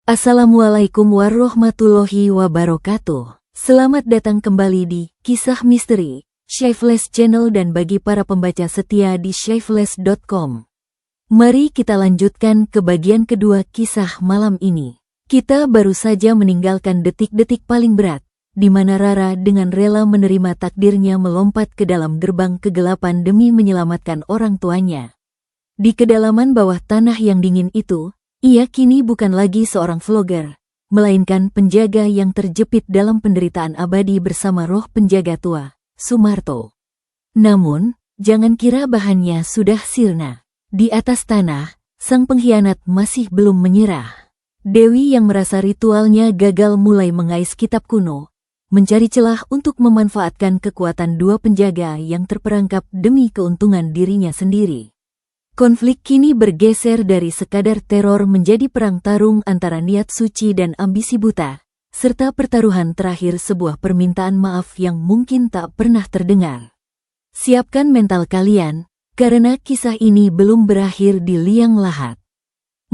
Assalamualaikum warahmatullahi wabarakatuh. Selamat datang kembali di Kisah Misteri, Shyfeless Channel dan bagi para pembaca setia di shyfeless.com. Mari kita lanjutkan ke bagian kedua kisah malam ini. Kita baru saja meninggalkan detik-detik paling berat, di mana Rara dengan rela menerima takdirnya melompat ke dalam gerbang kegelapan demi menyelamatkan orang tuanya. Di kedalaman bawah tanah yang dingin itu, ia kini bukan lagi seorang vlogger, melainkan penjaga yang terjepit dalam penderitaan abadi bersama roh penjaga tua, Sumarto. Namun, jangan kira bahannya sudah sirna. Di atas tanah, sang pengkhianat masih belum menyerah. Dewi yang merasa ritualnya gagal mulai mengais kitab kuno, mencari celah untuk memanfaatkan kekuatan dua penjaga yang terperangkap demi keuntungan dirinya sendiri. Konflik kini bergeser dari sekadar teror menjadi perang tarung antara niat suci dan ambisi buta, serta pertaruhan terakhir sebuah permintaan maaf yang mungkin tak pernah terdengar. Siapkan mental kalian, karena kisah ini belum berakhir di liang lahat.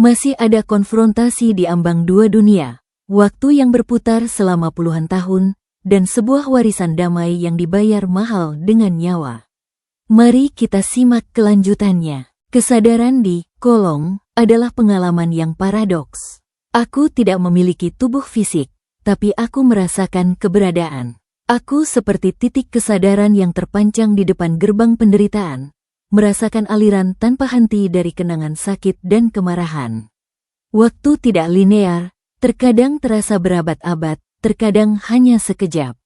Masih ada konfrontasi di ambang dua dunia, waktu yang berputar selama puluhan tahun, dan sebuah warisan damai yang dibayar mahal dengan nyawa. Mari kita simak kelanjutannya. Kesadaran di kolong adalah pengalaman yang paradoks. Aku tidak memiliki tubuh fisik, tapi aku merasakan keberadaan. Aku seperti titik kesadaran yang terpancang di depan gerbang penderitaan, merasakan aliran tanpa henti dari kenangan sakit dan kemarahan. Waktu tidak linear, terkadang terasa berabad-abad, terkadang hanya sekejap.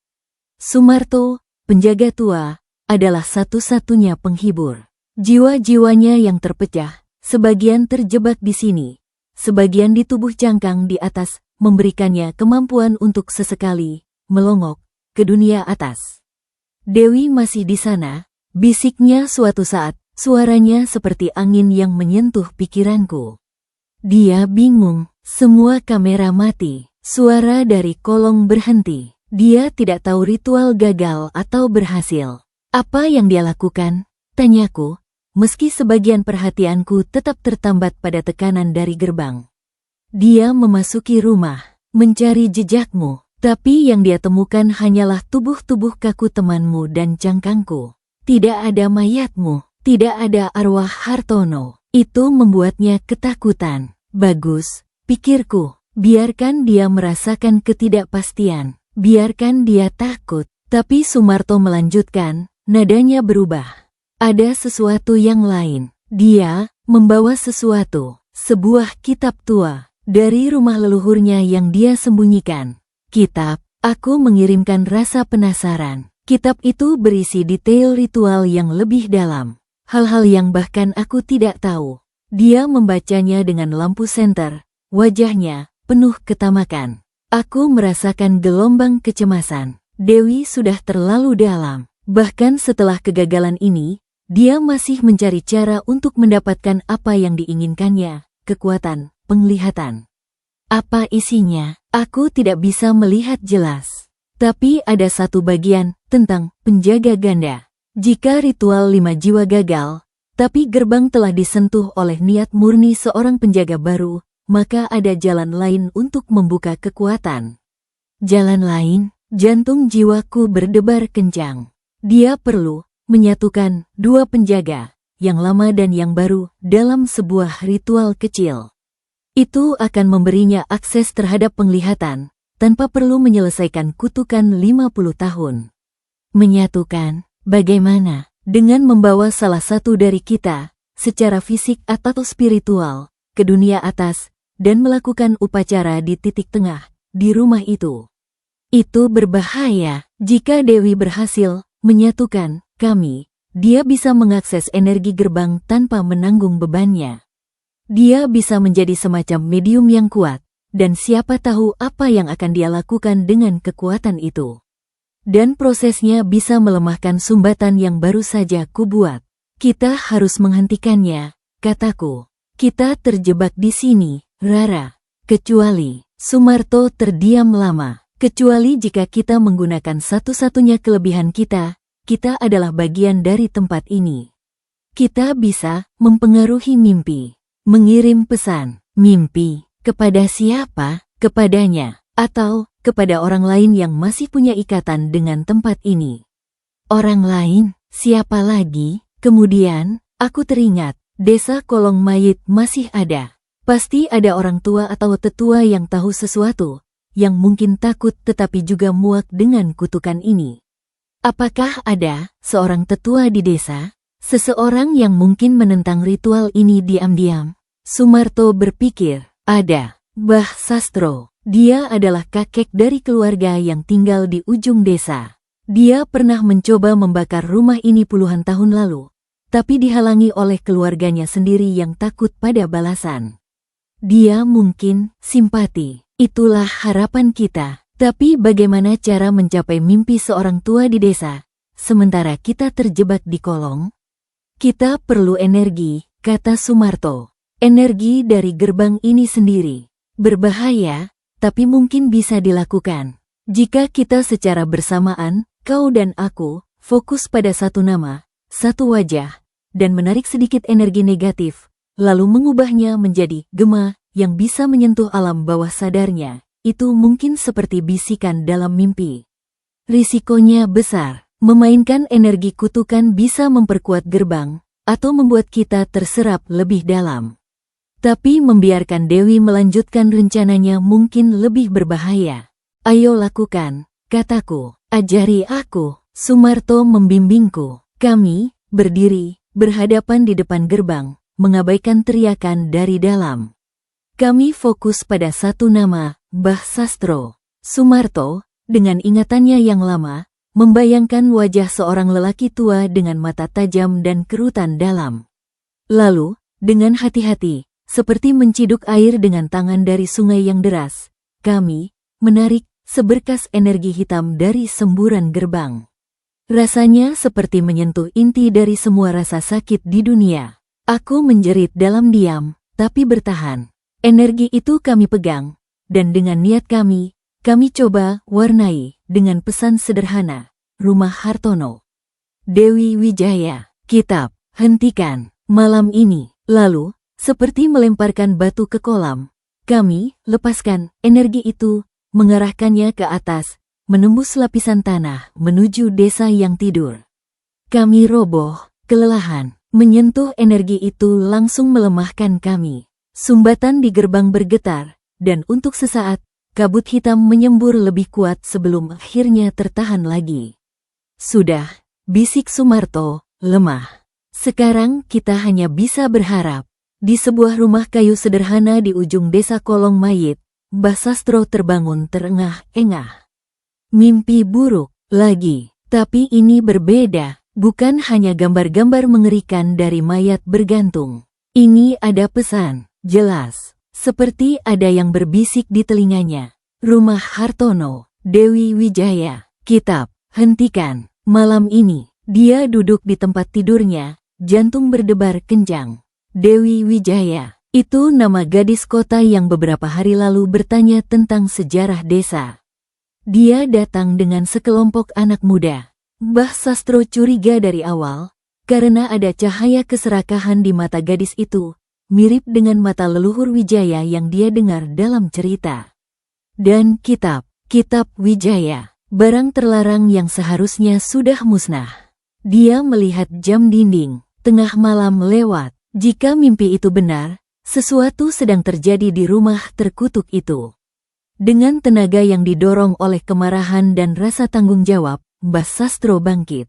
Sumarto, penjaga tua, adalah satu-satunya penghibur. Jiwa-jiwanya yang terpecah, sebagian terjebak di sini, sebagian di tubuh cangkang di atas, memberikannya kemampuan untuk sesekali melongok ke dunia atas. Dewi masih di sana, bisiknya suatu saat, suaranya seperti angin yang menyentuh pikiranku. Dia bingung, semua kamera mati, suara dari kolong berhenti. Dia tidak tahu ritual gagal atau berhasil. Apa yang dia lakukan? Tanyaku. Meski sebagian perhatianku tetap tertambat pada tekanan dari gerbang. Dia memasuki rumah, mencari jejakmu, tapi yang dia temukan hanyalah tubuh-tubuh kaku temanmu dan cangkangku. Tidak ada mayatmu, tidak ada arwah Hartono. Itu membuatnya ketakutan. Bagus, pikirku, biarkan dia merasakan ketidakpastian, biarkan dia takut. Tapi Sumarto melanjutkan, nadanya berubah. Ada sesuatu yang lain. Dia membawa sesuatu, sebuah kitab tua, dari rumah leluhurnya yang dia sembunyikan. Kitab, aku mengirimkan rasa penasaran. Kitab itu berisi detail ritual yang lebih dalam. Hal-hal yang bahkan aku tidak tahu. Dia membacanya dengan lampu senter, wajahnya penuh ketamakan. Aku merasakan gelombang kecemasan. Dewi sudah terlalu dalam. Bahkan setelah kegagalan ini, dia masih mencari cara untuk mendapatkan apa yang diinginkannya, kekuatan, penglihatan. Apa isinya? Aku tidak bisa melihat jelas. Tapi ada satu bagian tentang penjaga ganda. Jika ritual 5 jiwa gagal, tapi gerbang telah disentuh oleh niat murni seorang penjaga baru, maka ada jalan lain untuk membuka kekuatan. Jalan lain, jantung jiwaku berdebar kencang. Dia perlu menyatukan dua penjaga, yang lama dan yang baru, dalam sebuah ritual kecil. Itu akan memberinya akses terhadap penglihatan, tanpa perlu menyelesaikan kutukan 50 tahun. Menyatukan, bagaimana? Dengan membawa salah satu dari kita, secara fisik atau spiritual, ke dunia atas, dan melakukan upacara di titik tengah, di rumah itu. Itu berbahaya. Jika Dewi berhasil menyatukan kami, dia bisa mengakses energi gerbang tanpa menanggung bebannya. Dia bisa menjadi semacam medium yang kuat, dan siapa tahu apa yang akan dia lakukan dengan kekuatan itu. Dan prosesnya bisa melemahkan sumbatan yang baru saja kubuat. Kita harus menghentikannya, kataku. Kita terjebak di sini, Rara. Kecuali, Sumarto terdiam lama. Kecuali jika kita menggunakan satu-satunya kelebihan kita adalah bagian dari tempat ini. Kita bisa mempengaruhi mimpi, mengirim pesan, mimpi, Kepada siapa? Kepadanya, atau kepada orang lain yang masih punya ikatan dengan tempat ini. Orang lain? Siapa lagi? Kemudian, aku teringat, desa Kolong Mayit masih ada. Pasti ada orang tua atau tetua yang tahu sesuatu, yang mungkin takut tetapi juga muak dengan kutukan ini. Apakah ada seorang tetua di desa? Seseorang yang mungkin menentang ritual ini diam-diam? Sumarto berpikir, ada. Mbah Sastro. Dia adalah kakek dari keluarga yang tinggal di ujung desa. Dia pernah mencoba membakar rumah ini puluhan tahun lalu, tapi dihalangi oleh keluarganya sendiri yang takut pada balasan. Dia mungkin simpati. Itulah harapan kita. Tapi bagaimana cara mencapai mimpi seorang tua di desa, sementara kita terjebak di kolong? Kita perlu energi, kata Sumarto. Energi dari gerbang ini sendiri. Berbahaya, tapi mungkin bisa dilakukan. Jika kita secara bersamaan, kau dan aku, fokus pada satu nama, satu wajah, dan menarik sedikit energi negatif, lalu mengubahnya menjadi gema yang bisa menyentuh alam bawah sadarnya, itu mungkin seperti bisikan dalam mimpi. Risikonya besar. Memainkan energi kutukan bisa memperkuat gerbang, atau membuat kita terserap lebih dalam. Tapi membiarkan Dewi melanjutkan rencananya mungkin lebih berbahaya. Ayo lakukan, kataku. Ajari aku. Sumarto membimbingku. Kami berdiri, berhadapan di depan gerbang, mengabaikan teriakan dari dalam. Kami fokus pada satu nama, Mbah Sastro. Sumarto, dengan ingatannya yang lama, membayangkan wajah seorang lelaki tua dengan mata tajam dan kerutan dalam. Lalu, dengan hati-hati, seperti menciduk air dengan tangan dari sungai yang deras, kami menarik seberkas energi hitam dari semburan gerbang. Rasanya seperti menyentuh inti dari semua rasa sakit di dunia. Aku menjerit dalam diam, tapi bertahan. Energi itu kami pegang, dan dengan niat kami coba warnai dengan pesan sederhana. Rumah Hartono. Dewi Wijaya. Kitab. Hentikan. Malam ini. Lalu, seperti melemparkan batu ke kolam, kami lepaskan energi itu, mengarahkannya ke atas, menembus lapisan tanah, menuju desa yang tidur. Kami roboh, kelelahan, menyentuh energi itu langsung melemahkan kami. Sumbatan di gerbang bergetar, dan untuk sesaat, kabut hitam menyembur lebih kuat sebelum akhirnya tertahan lagi. Sudah, bisik Sumarto, lemah. Sekarang kita hanya bisa berharap. Di sebuah rumah kayu sederhana di ujung desa Kolong Mayit, Mbah Sastro terbangun terengah-engah. Mimpi buruk lagi, tapi ini berbeda. Bukan hanya gambar-gambar mengerikan dari mayat bergantung. Ini ada pesan, jelas. Seperti ada yang berbisik di telinganya. Rumah Hartono, Dewi Wijaya. Kitab. Hentikan. Malam ini, dia duduk di tempat tidurnya, jantung berdebar kencang. Dewi Wijaya, itu nama gadis kota yang beberapa hari lalu bertanya tentang sejarah desa. Dia datang dengan sekelompok anak muda. Mbah Sastro curiga dari awal, karena ada cahaya keserakahan di mata gadis itu, mirip dengan mata leluhur Wijaya yang dia dengar dalam cerita. Dan kitab Wijaya. Barang terlarang yang seharusnya sudah musnah. Dia melihat jam dinding, tengah malam lewat. Jika mimpi itu benar, sesuatu sedang terjadi di rumah terkutuk itu. Dengan tenaga yang didorong oleh kemarahan dan rasa tanggung jawab, Mbah Sastro bangkit.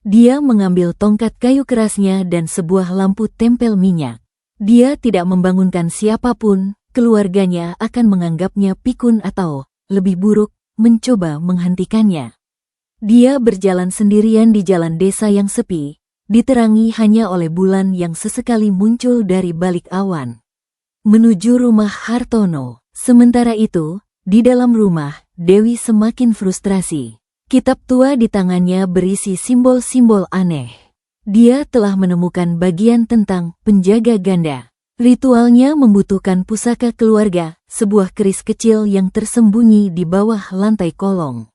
Dia mengambil tongkat kayu kerasnya dan sebuah lampu tempel minyak. Dia tidak membangunkan siapapun, keluarganya akan menganggapnya pikun atau, lebih buruk, mencoba menghentikannya. Dia berjalan sendirian di jalan desa yang sepi, diterangi hanya oleh bulan yang sesekali muncul dari balik awan. Menuju rumah Hartono. Sementara itu, di dalam rumah, Dewi semakin frustrasi. Kitab tua di tangannya berisi simbol-simbol aneh. Dia telah menemukan bagian tentang penjaga ganda. Ritualnya membutuhkan pusaka keluarga, sebuah keris kecil yang tersembunyi di bawah lantai kolong.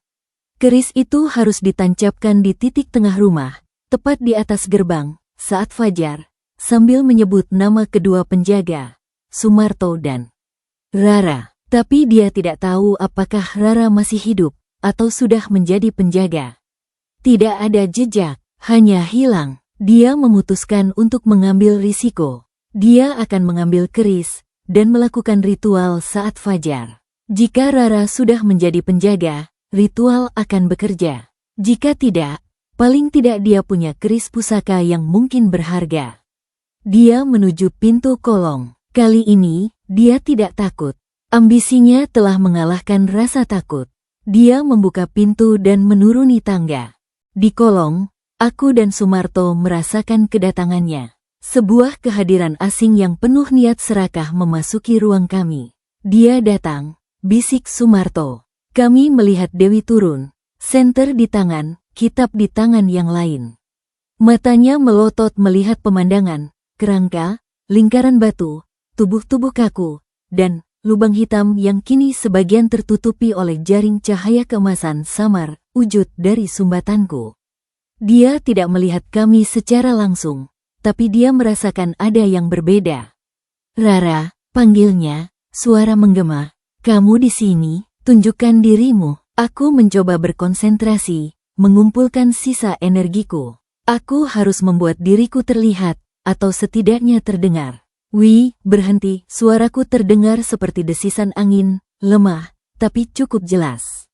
Keris itu harus ditancapkan di titik tengah rumah, tepat di atas gerbang, saat fajar, sambil menyebut nama kedua penjaga, Sumarto dan Rara. Tapi dia tidak tahu apakah Rara masih hidup atau sudah menjadi penjaga. Tidak ada jejak, hanya hilang. Dia memutuskan untuk mengambil risiko. Dia akan mengambil keris dan melakukan ritual saat fajar. Jika Rara sudah menjadi penjaga, ritual akan bekerja. Jika tidak, paling tidak dia punya keris pusaka yang mungkin berharga. Dia menuju pintu kolong. Kali ini, dia tidak takut. Ambisinya telah mengalahkan rasa takut. Dia membuka pintu dan menuruni tangga. Di kolong, aku dan Sumarto merasakan kedatangannya. Sebuah kehadiran asing yang penuh niat serakah memasuki ruang kami. Dia datang, bisik Sumarto. Kami melihat Dewi turun, senter di tangan, kitab di tangan yang lain. Matanya melotot melihat pemandangan, kerangka, lingkaran batu, tubuh-tubuh kaku, dan lubang hitam yang kini sebagian tertutupi oleh jaring cahaya keemasan samar, wujud dari sumbatanku. Dia tidak melihat kami secara langsung, tapi dia merasakan ada yang berbeda. Rara, panggilnya, suara menggema. Kamu di sini, tunjukkan dirimu. Aku mencoba berkonsentrasi, mengumpulkan sisa energiku. Aku harus membuat diriku terlihat, atau setidaknya terdengar. Wih, berhenti, suaraku terdengar seperti desisan angin, lemah, tapi cukup jelas.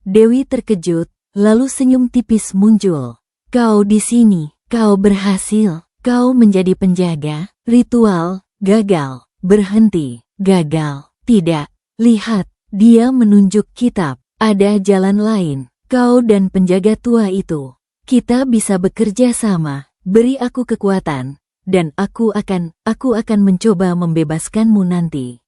Dewi terkejut, lalu senyum tipis muncul. Kau di sini, kau berhasil, kau menjadi penjaga, ritual, gagal, berhenti, gagal, tidak, lihat, dia menunjuk kitab, ada jalan lain, kau dan penjaga tua itu. Kita bisa bekerja sama, beri aku kekuatan. Dan aku akan mencoba membebaskanmu nanti.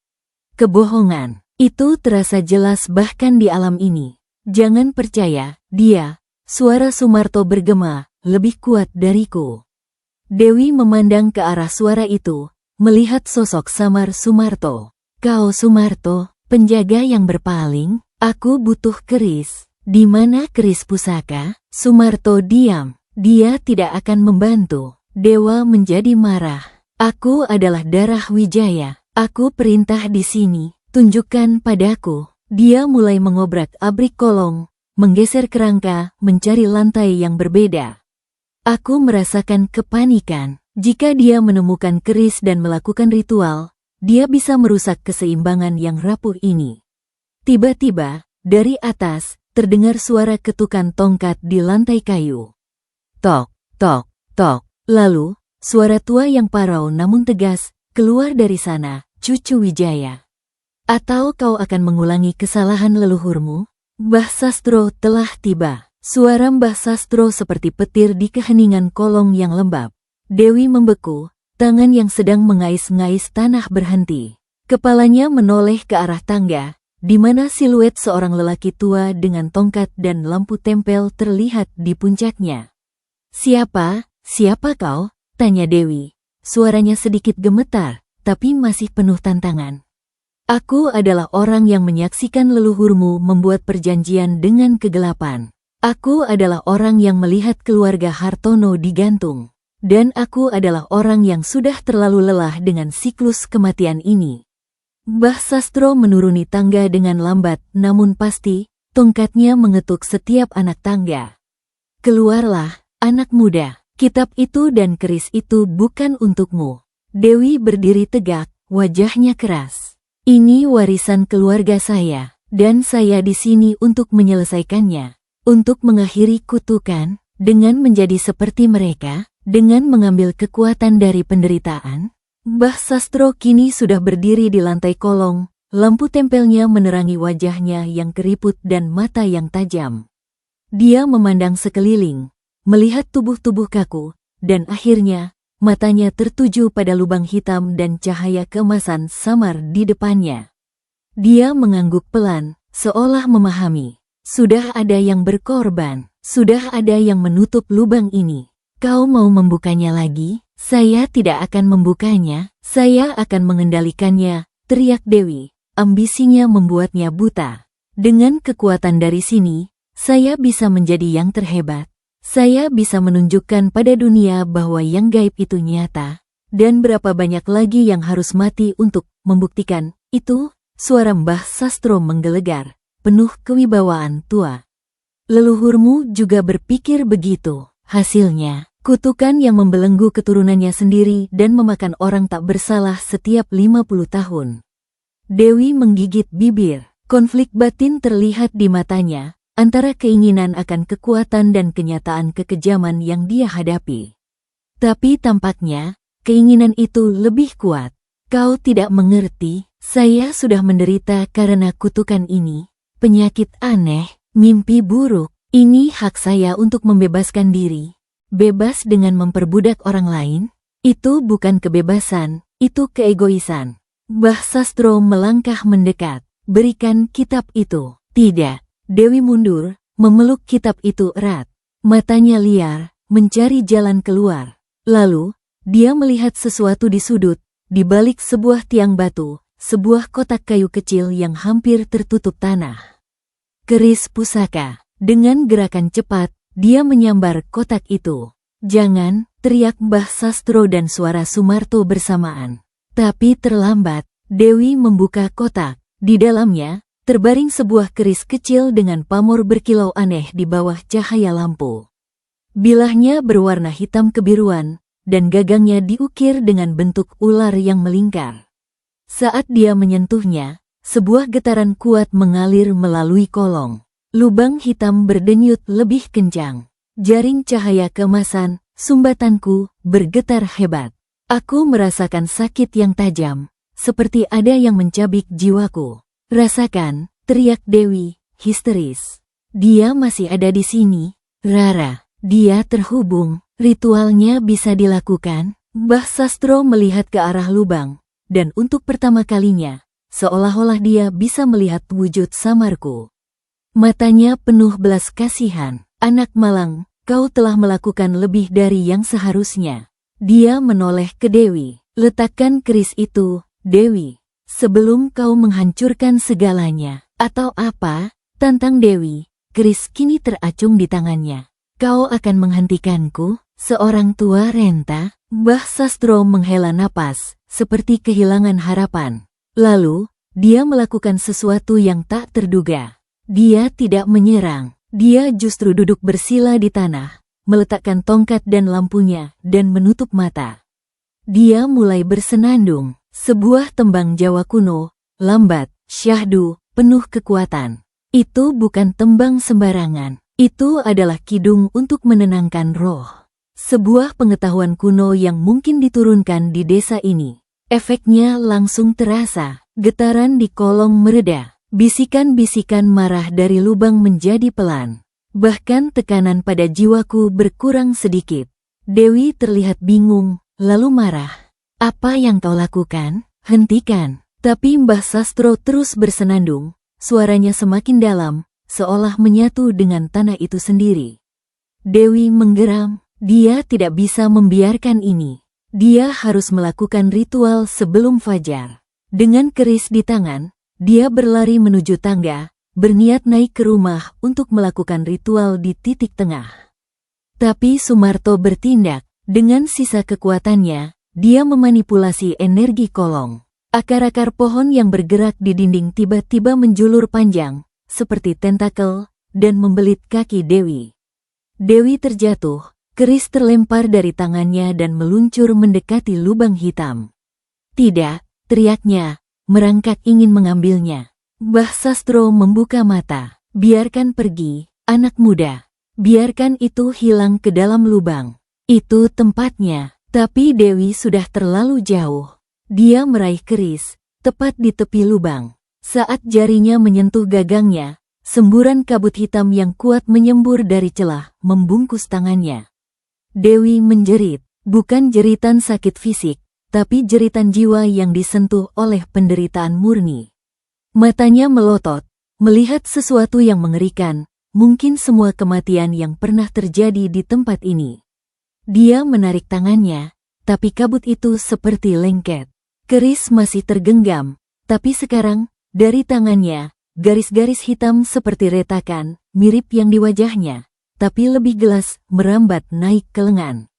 Kebohongan, itu terasa jelas bahkan di alam ini. Jangan percaya, dia, suara Sumarto bergema, lebih kuat dariku. Dewi memandang ke arah suara itu, melihat sosok samar Sumarto. Kau Sumarto, penjaga yang berpaling, aku butuh keris. Di mana keris pusaka? Sumarto diam, dia tidak akan membantu. Dewa menjadi marah. Aku adalah darah Wijaya. Aku perintah di sini. Tunjukkan padaku. Dia mulai mengobrak-abrik kolong, menggeser kerangka, mencari lantai yang berbeda. Aku merasakan kepanikan. Jika dia menemukan keris dan melakukan ritual, dia bisa merusak keseimbangan yang rapuh ini. Tiba-tiba, dari atas, terdengar suara ketukan tongkat di lantai kayu. Tok, tok, tok. Lalu, suara tua yang parau namun tegas, keluar dari sana, cucu Wijaya. Atau kau akan mengulangi kesalahan leluhurmu? Mbah Sastro telah tiba. Suara Mbah Sastro seperti petir di keheningan kolong yang lembab. Dewi membeku, tangan yang sedang mengais-ngais tanah berhenti. Kepalanya menoleh ke arah tangga, di mana siluet seorang lelaki tua dengan tongkat dan lampu tempel terlihat di puncaknya. Siapa kau? Tanya Dewi. Suaranya sedikit gemetar, tapi masih penuh tantangan. Aku adalah orang yang menyaksikan leluhurmu membuat perjanjian dengan kegelapan. Aku adalah orang yang melihat keluarga Hartono digantung. Dan aku adalah orang yang sudah terlalu lelah dengan siklus kematian ini. Mbah Sastro menuruni tangga dengan lambat, namun pasti, tongkatnya mengetuk setiap anak tangga. Keluarlah, anak muda. Kitab itu dan keris itu bukan untukmu. Dewi berdiri tegak, wajahnya keras. Ini warisan keluarga saya, dan saya di sini untuk menyelesaikannya. Untuk mengakhiri kutukan, dengan menjadi seperti mereka, dengan mengambil kekuatan dari penderitaan. Mbah Sastro kini sudah berdiri di lantai kolong, lampu tempelnya menerangi wajahnya yang keriput dan mata yang tajam. Dia memandang sekeliling, melihat tubuh-tubuh kaku, dan akhirnya, matanya tertuju pada lubang hitam dan cahaya keemasan samar di depannya. Dia mengangguk pelan, seolah memahami. Sudah ada yang berkorban, sudah ada yang menutup lubang ini. Kau mau membukanya lagi? Saya tidak akan membukanya, saya akan mengendalikannya, teriak Dewi. Ambisinya membuatnya buta. Dengan kekuatan dari sini, saya bisa menjadi yang terhebat. Saya bisa menunjukkan pada dunia bahwa yang gaib itu nyata, dan berapa banyak lagi yang harus mati untuk membuktikan itu. Suara Mbah Sastro menggelegar, penuh kewibawaan tua. Leluhurmu juga berpikir begitu. Hasilnya, kutukan yang membelenggu keturunannya sendiri dan memakan orang tak bersalah setiap 50 tahun. Dewi menggigit bibir. Konflik batin terlihat di matanya, antara keinginan akan kekuatan dan kenyataan kekejaman yang dia hadapi. Tapi tampaknya, keinginan itu lebih kuat. Kau tidak mengerti, saya sudah menderita karena kutukan ini. Penyakit aneh, mimpi buruk. Ini hak saya untuk membebaskan diri. Bebas dengan memperbudak orang lain? Itu bukan kebebasan, itu keegoisan. Mbah Sastro melangkah mendekat. Berikan kitab itu. Tidak. Dewi mundur, memeluk kitab itu erat. Matanya liar, mencari jalan keluar. Lalu, dia melihat sesuatu di sudut, di balik sebuah tiang batu, sebuah kotak kayu kecil yang hampir tertutup tanah. Keris pusaka. Dengan gerakan cepat, dia menyambar kotak itu. Jangan, teriak Mbah Sastro dan suara Sumarto bersamaan. Tapi terlambat, Dewi membuka kotak. Di dalamnya, terbaring sebuah keris kecil dengan pamor berkilau aneh di bawah cahaya lampu. Bilahnya berwarna hitam kebiruan, dan gagangnya diukir dengan bentuk ular yang melingkar. Saat dia menyentuhnya, sebuah getaran kuat mengalir melalui kolong. Lubang hitam berdenyut lebih kencang. Jaring cahaya keemasan, sumbatanku, bergetar hebat. Aku merasakan sakit yang tajam, seperti ada yang mencabik jiwaku. Rasakan, teriak Dewi, histeris. Dia masih ada di sini, Rara. Dia terhubung, ritualnya bisa dilakukan. Mbah Sastro melihat ke arah lubang, dan untuk pertama kalinya, seolah-olah dia bisa melihat wujud samarku. Matanya penuh belas kasihan. Anak malang, kau telah melakukan lebih dari yang seharusnya. Dia menoleh ke Dewi. Letakkan keris itu, Dewi, sebelum kau menghancurkan segalanya. Atau apa? Tantang Dewi. Keris kini teracung di tangannya. Kau akan menghentikanku, seorang tua renta? Mbah Sastro menghela napas, seperti kehilangan harapan. Lalu, dia melakukan sesuatu yang tak terduga. Dia tidak menyerang. Dia justru duduk bersila di tanah, meletakkan tongkat dan lampunya, dan menutup mata. Dia mulai bersenandung. Sebuah tembang Jawa kuno, lambat, syahdu, penuh kekuatan. Itu bukan tembang sembarangan. Itu adalah kidung untuk menenangkan roh. Sebuah pengetahuan kuno yang mungkin diturunkan di desa ini. Efeknya langsung terasa. Getaran di kolong mereda. Bisikan-bisikan marah dari lubang menjadi pelan. Bahkan tekanan pada jiwaku berkurang sedikit. Dewi terlihat bingung, lalu marah. Apa yang kau lakukan? Hentikan. Tapi Mbah Sastro terus bersenandung, suaranya semakin dalam, seolah menyatu dengan tanah itu sendiri. Dewi menggeram, dia tidak bisa membiarkan ini. Dia harus melakukan ritual sebelum fajar. Dengan keris di tangan, dia berlari menuju tangga, berniat naik ke rumah untuk melakukan ritual di titik tengah. Tapi Sumarto bertindak, dengan sisa kekuatannya, dia memanipulasi energi kolong. Akar-akar pohon yang bergerak di dinding tiba-tiba menjulur panjang, seperti tentakel, dan membelit kaki Dewi. Dewi terjatuh, keris terlempar dari tangannya dan meluncur mendekati lubang hitam. Tidak, teriaknya, merangkak ingin mengambilnya. Mbah Sastro membuka mata. Biarkan pergi, anak muda. Biarkan itu hilang ke dalam lubang. Itu tempatnya. Tapi Dewi sudah terlalu jauh. Dia meraih keris, tepat di tepi lubang. Saat jarinya menyentuh gagangnya, semburan kabut hitam yang kuat menyembur dari celah, membungkus tangannya. Dewi menjerit, bukan jeritan sakit fisik, tapi jeritan jiwa yang disentuh oleh penderitaan murni. Matanya melotot, melihat sesuatu yang mengerikan, mungkin semua kematian yang pernah terjadi di tempat ini. Dia menarik tangannya, tapi kabut itu seperti lengket. Keris masih tergenggam, tapi sekarang, dari tangannya, garis-garis hitam seperti retakan, mirip yang di wajahnya, tapi lebih gelas, merambat naik ke lengan.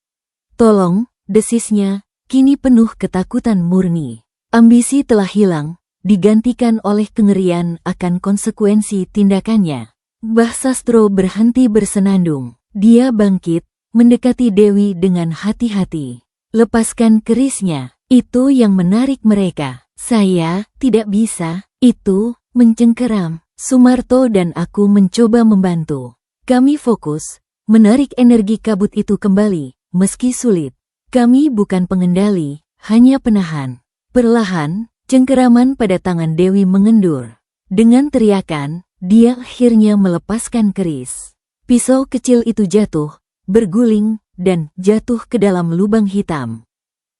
Tolong, desisnya, kini penuh ketakutan murni. Ambisi telah hilang, digantikan oleh kengerian akan konsekuensi tindakannya. Mbah Sastro berhenti bersenandung. Dia bangkit, mendekati Dewi dengan hati-hati. Lepaskan kerisnya, itu yang menarik mereka. Saya tidak bisa, itu mencengkeram. Sumarto dan aku mencoba membantu. Kami fokus, menarik energi kabut itu kembali, meski sulit. Kami bukan pengendali, hanya penahan. Perlahan, cengkeraman pada tangan Dewi mengendur. Dengan teriakan, dia akhirnya melepaskan keris. Pisau kecil itu jatuh, berguling, dan jatuh ke dalam lubang hitam.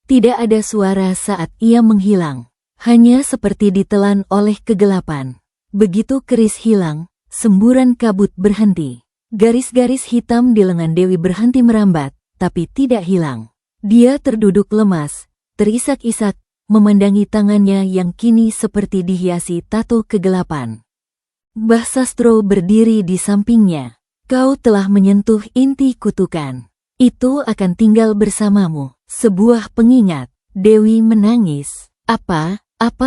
Tidak ada suara saat ia menghilang, hanya seperti ditelan oleh kegelapan. Begitu keris hilang, semburan kabut berhenti. Garis-garis hitam di lengan Dewi berhenti merambat, tapi tidak hilang. Dia terduduk lemas, terisak-isak, memandangi tangannya yang kini seperti dihiasi tato kegelapan. Mbah Sastro berdiri di sampingnya. Kau telah menyentuh inti kutukan. Itu akan tinggal bersamamu, sebuah pengingat. Dewi menangis. Apa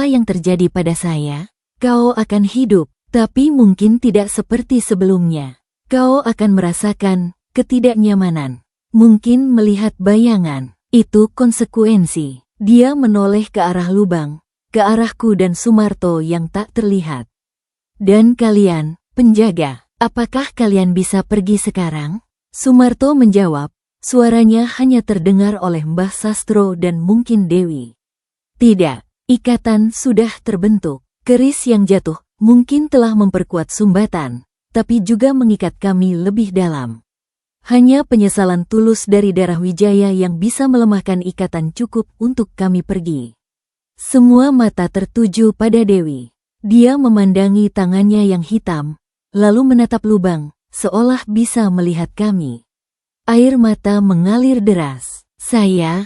yang terjadi pada saya? Kau akan hidup, tapi mungkin tidak seperti sebelumnya. Kau akan merasakan ketidaknyamanan. Mungkin melihat bayangan. Itu konsekuensi. Dia menoleh ke arah lubang, ke arahku dan Sumarto yang tak terlihat. Dan kalian, penjaga, apakah kalian bisa pergi sekarang? Sumarto menjawab, suaranya hanya terdengar oleh Mbah Sastro dan mungkin Dewi. Tidak, ikatan sudah terbentuk. Keris yang jatuh mungkin telah memperkuat sumbatan, tapi juga mengikat kami lebih dalam. Hanya penyesalan tulus dari darah Wijaya yang bisa melemahkan ikatan cukup untuk kami pergi. Semua mata tertuju pada Dewi. Dia memandangi tangannya yang hitam, lalu menatap lubang, seolah bisa melihat kami. Air mata mengalir deras. Saya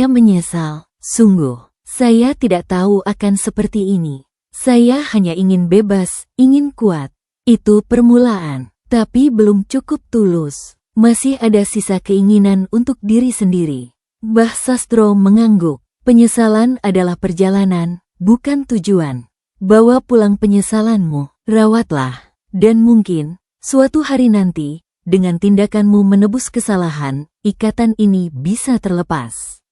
menyesal. Sungguh, saya tidak tahu akan seperti ini. Saya hanya ingin bebas, ingin kuat. Itu permulaan, tapi belum cukup tulus. Masih ada sisa keinginan untuk diri sendiri. Mbah Sastro mengangguk. Penyesalan adalah perjalanan, bukan tujuan. Bawa pulang penyesalanmu, rawatlah. Dan mungkin, suatu hari nanti, dengan tindakanmu menebus kesalahan, ikatan ini bisa terlepas.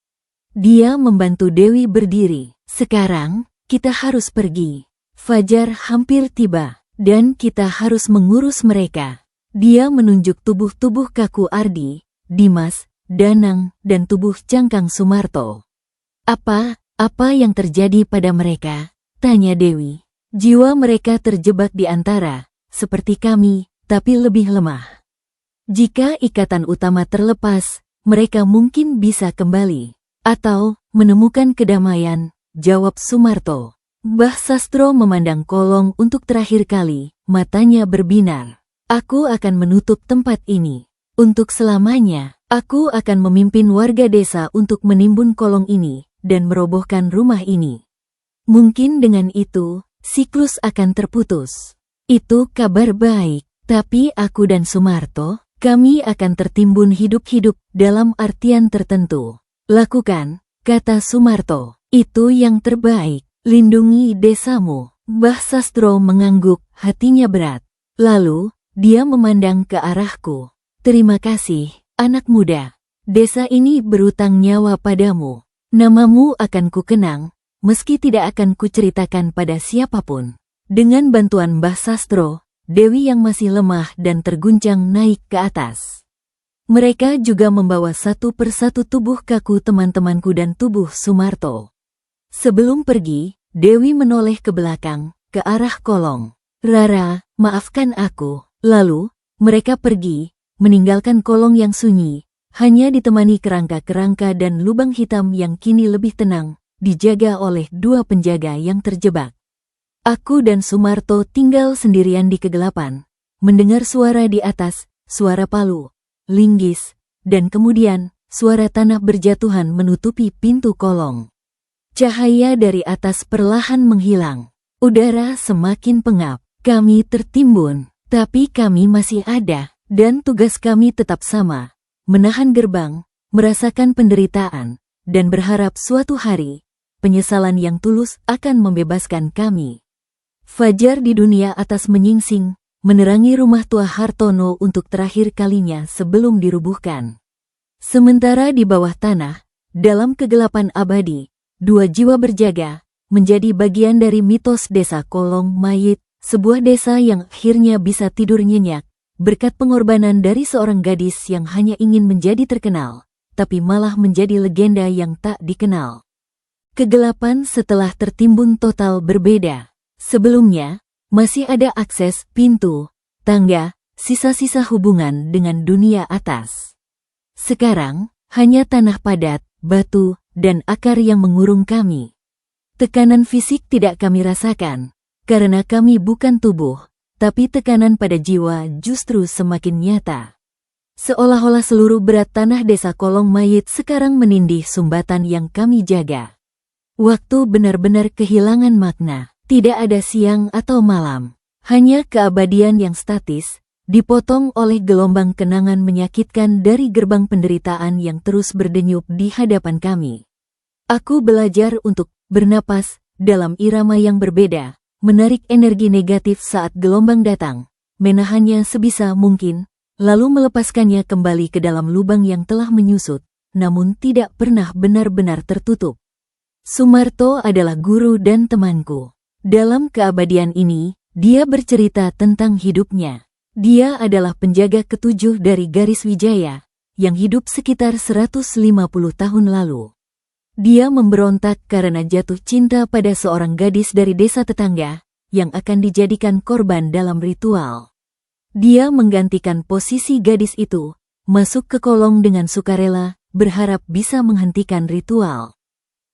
Dia membantu Dewi berdiri. Sekarang, kita harus pergi. Fajar hampir tiba, dan kita harus mengurus mereka. Dia menunjuk tubuh-tubuh kaku Ardi, Dimas, Danang, dan tubuh cangkang Sumarto. Apa yang terjadi pada mereka? Tanya Dewi. Jiwa mereka terjebak di antara, seperti kami, tapi lebih lemah. Jika ikatan utama terlepas, mereka mungkin bisa kembali. Atau, menemukan kedamaian, jawab Sumarto. Mbah Sastro memandang kolong untuk terakhir kali, matanya berbinar. Aku akan menutup tempat ini. Untuk selamanya, aku akan memimpin warga desa untuk menimbun kolong ini, dan merobohkan rumah ini. Mungkin dengan itu, siklus akan terputus. Itu kabar baik, tapi aku dan Sumarto, kami akan tertimbun hidup-hidup dalam artian tertentu. Lakukan, kata Sumarto. Itu yang terbaik. Lindungi desamu. Mbah Sastro mengangguk, hatinya berat. Lalu, dia memandang ke arahku. Terima kasih, anak muda. Desa ini berutang nyawa padamu. Namamu akan kukenang, meski tidak akan kuceritakan pada siapapun. Dengan bantuan Mbah Sastro, Dewi yang masih lemah dan terguncang naik ke atas. Mereka juga membawa satu persatu tubuh kaku teman-temanku dan tubuh Sumarto. Sebelum pergi, Dewi menoleh ke belakang, ke arah kolong. Rara, maafkan aku. Lalu, mereka pergi, meninggalkan kolong yang sunyi, hanya ditemani kerangka-kerangka dan lubang hitam yang kini lebih tenang, dijaga oleh dua penjaga yang terjebak. Aku dan Sumarto tinggal sendirian di kegelapan, mendengar suara di atas, suara palu, linggis, dan kemudian, suara tanah berjatuhan menutupi pintu kolong. Cahaya dari atas perlahan menghilang. Udara semakin pengap. Kami tertimbun, tapi kami masih ada, dan tugas kami tetap sama. Menahan gerbang, merasakan penderitaan, dan berharap suatu hari, penyesalan yang tulus akan membebaskan kami. Fajar di dunia atas menyingsing, menerangi rumah tua Hartono untuk terakhir kalinya sebelum dirubuhkan. Sementara di bawah tanah, dalam kegelapan abadi, dua jiwa berjaga, menjadi bagian dari mitos desa Kolong Mayit, sebuah desa yang akhirnya bisa tidur nyenyak, berkat pengorbanan dari seorang gadis yang hanya ingin menjadi terkenal, tapi malah menjadi legenda yang tak dikenal. Kegelapan setelah tertimbun total berbeda. Sebelumnya, masih ada akses, pintu, tangga, sisa-sisa hubungan dengan dunia atas. Sekarang, hanya tanah padat, batu, dan akar yang mengurung kami. Tekanan fisik tidak kami rasakan, karena kami bukan tubuh, tapi tekanan pada jiwa justru semakin nyata. Seolah-olah seluruh berat tanah desa Kolong Mayit sekarang menindih sumbatan yang kami jaga. Waktu benar-benar kehilangan makna, tidak ada siang atau malam, hanya keabadian yang statis, dipotong oleh gelombang kenangan menyakitkan dari gerbang penderitaan yang terus berdenyut di hadapan kami. Aku belajar untuk bernapas dalam irama yang berbeda, menarik energi negatif saat gelombang datang, menahannya sebisa mungkin, lalu melepaskannya kembali ke dalam lubang yang telah menyusut, namun tidak pernah benar-benar tertutup. Sumarto adalah guru dan temanku. Dalam keabadian ini, dia bercerita tentang hidupnya. Dia adalah penjaga ketujuh dari garis Wijaya, yang hidup sekitar 150 tahun lalu. Dia memberontak karena jatuh cinta pada seorang gadis dari desa tetangga, yang akan dijadikan korban dalam ritual. Dia menggantikan posisi gadis itu, masuk ke kolong dengan sukarela, berharap bisa menghentikan ritual.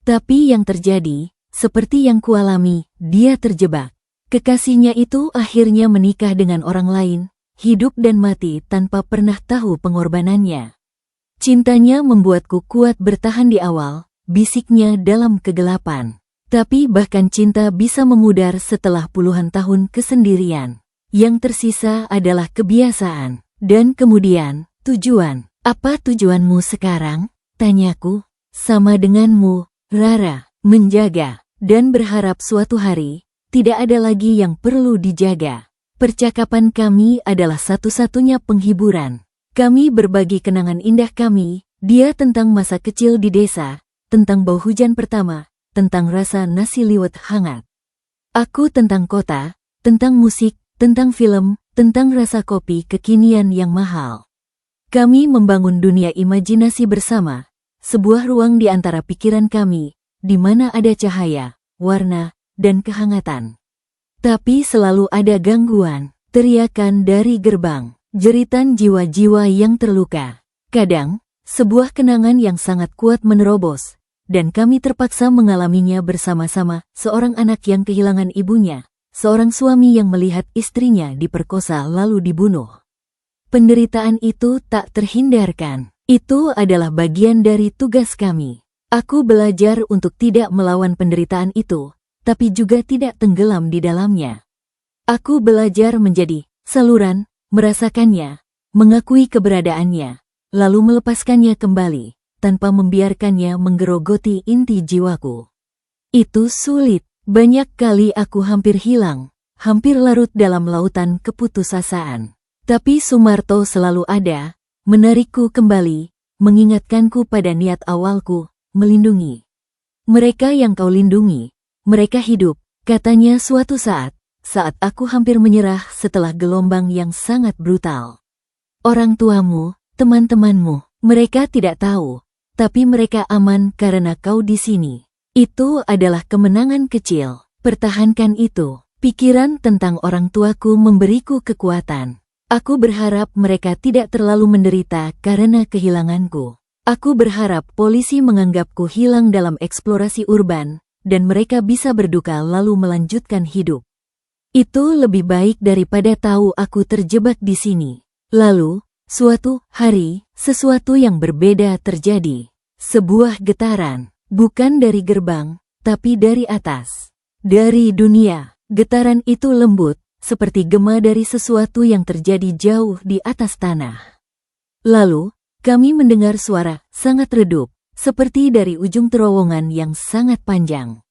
Tapi yang terjadi, seperti yang kualami, dia terjebak. Kekasihnya itu akhirnya menikah dengan orang lain, hidup dan mati tanpa pernah tahu pengorbanannya. Cintanya membuatku kuat bertahan di awal, bisiknya dalam kegelapan. Tapi bahkan cinta bisa memudar setelah puluhan tahun kesendirian. Yang tersisa adalah kebiasaan. Dan kemudian, tujuan. Apa tujuanmu sekarang? Tanyaku. Sama denganmu, Rara. Menjaga. Dan berharap suatu hari, tidak ada lagi yang perlu dijaga. Percakapan kami adalah satu-satunya penghiburan. Kami berbagi kenangan indah kami, dia tentang masa kecil di desa, tentang bau hujan pertama, tentang rasa nasi liwet hangat. Aku tentang kota, tentang musik, tentang film, tentang rasa kopi kekinian yang mahal. Kami membangun dunia imajinasi bersama, sebuah ruang di antara pikiran kami, di mana ada cahaya, warna, dan kehangatan. Tapi selalu ada gangguan, teriakan dari gerbang, jeritan jiwa-jiwa yang terluka. Kadang, sebuah kenangan yang sangat kuat menerobos, dan kami terpaksa mengalaminya bersama-sama, seorang anak yang kehilangan ibunya, seorang suami yang melihat istrinya diperkosa lalu dibunuh. Penderitaan itu tak terhindarkan. Itu adalah bagian dari tugas kami. Aku belajar untuk tidak melawan penderitaan itu, tapi juga tidak tenggelam di dalamnya. Aku belajar menjadi saluran, merasakannya, mengakui keberadaannya, lalu melepaskannya kembali, tanpa membiarkannya menggerogoti inti jiwaku. Itu sulit. Banyak kali aku hampir hilang, hampir larut dalam lautan keputusasaan. Tapi Sumarto selalu ada, menarikku kembali, mengingatkanku pada niat awalku, melindungi. Mereka yang kau lindungi, mereka hidup, katanya suatu saat aku hampir menyerah setelah gelombang yang sangat brutal. Orang tuamu, teman-temanmu, mereka tidak tahu, tapi mereka aman karena kau di sini. Itu adalah kemenangan kecil, pertahankan itu. Pikiran tentang orang tuaku memberiku kekuatan. Aku berharap mereka tidak terlalu menderita karena kehilanganku. Aku berharap polisi menganggapku hilang dalam eksplorasi urban, dan mereka bisa berduka lalu melanjutkan hidup. Itu lebih baik daripada tahu aku terjebak di sini. Lalu, suatu hari, sesuatu yang berbeda terjadi. Sebuah getaran, bukan dari gerbang, tapi dari atas. Dari dunia, getaran itu lembut, seperti gema dari sesuatu yang terjadi jauh di atas tanah. Lalu, kami mendengar suara sangat redup, seperti dari ujung terowongan yang sangat panjang.